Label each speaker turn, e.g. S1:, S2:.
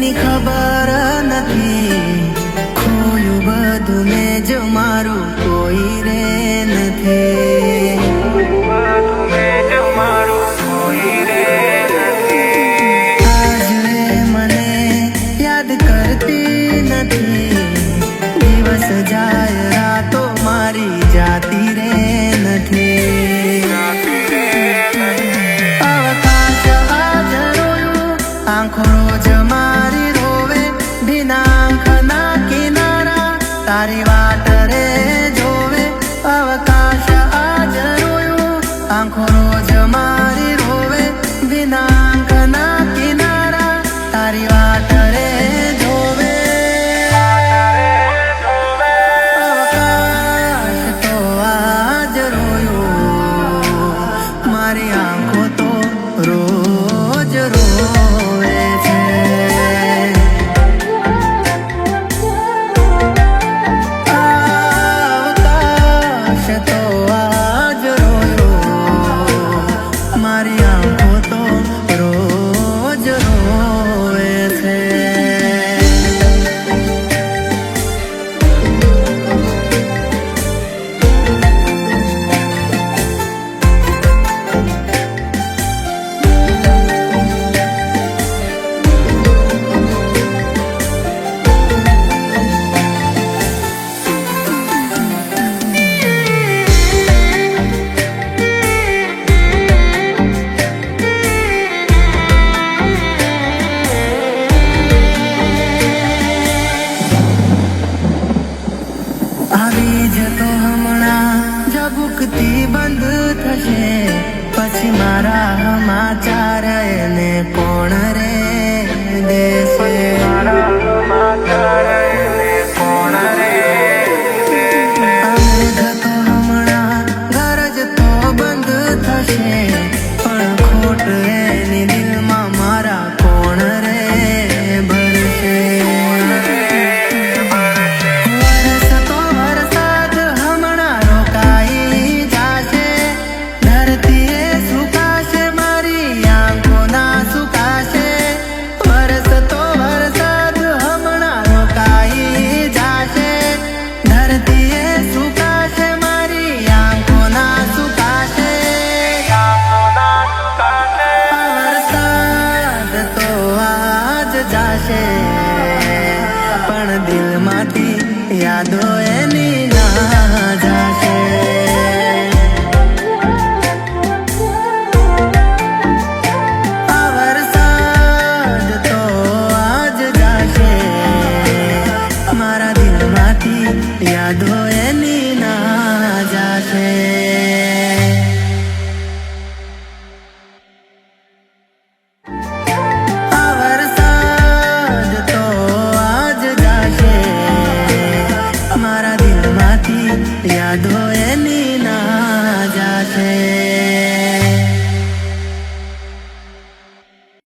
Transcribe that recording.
S1: એની ખબર નથી, ખોયું બધું મેં જો મારું કોઈ રે નથી, આજ એ મને યાદ કરતી નથી, દિવસ જાય રાતો મારી જાતી રે નથી, અવકાશ આજ રોયું આંખો રોજ મારી રોવે, ભીના આંખના કિનારા તારી વાટ રે જોવે, અવકાશ આજ રોયું આંખો રોજ મારી રોવે, ભીના આંખના કિનારા તારી વાટ રે જોવે, અવકાશ તો આજ રોયું મારી આંખો તો રોજ રોવે છે, અવકાશ તો આજ રોયું મારી આંખો તો રોજ રોવે છે. આવી જતો હમણાં ઝબુકતી બંધ થશે, પછી મારા સમાચાર એને કોણ રે દેશે, અમે જતો હમણાં ઘર જ તો બંધ થશે, પણ ખોટ એની દિલમાં મારા કોણ રે ભરશે, પણ દિલમાંથી યાદો એની ના જાશે, આ વરસાદ તો આજ જાશે, મારા દિલમાંથી યાદો એની ના જાશે. મારા દિલમાંથી યાદો એની ના જાશે.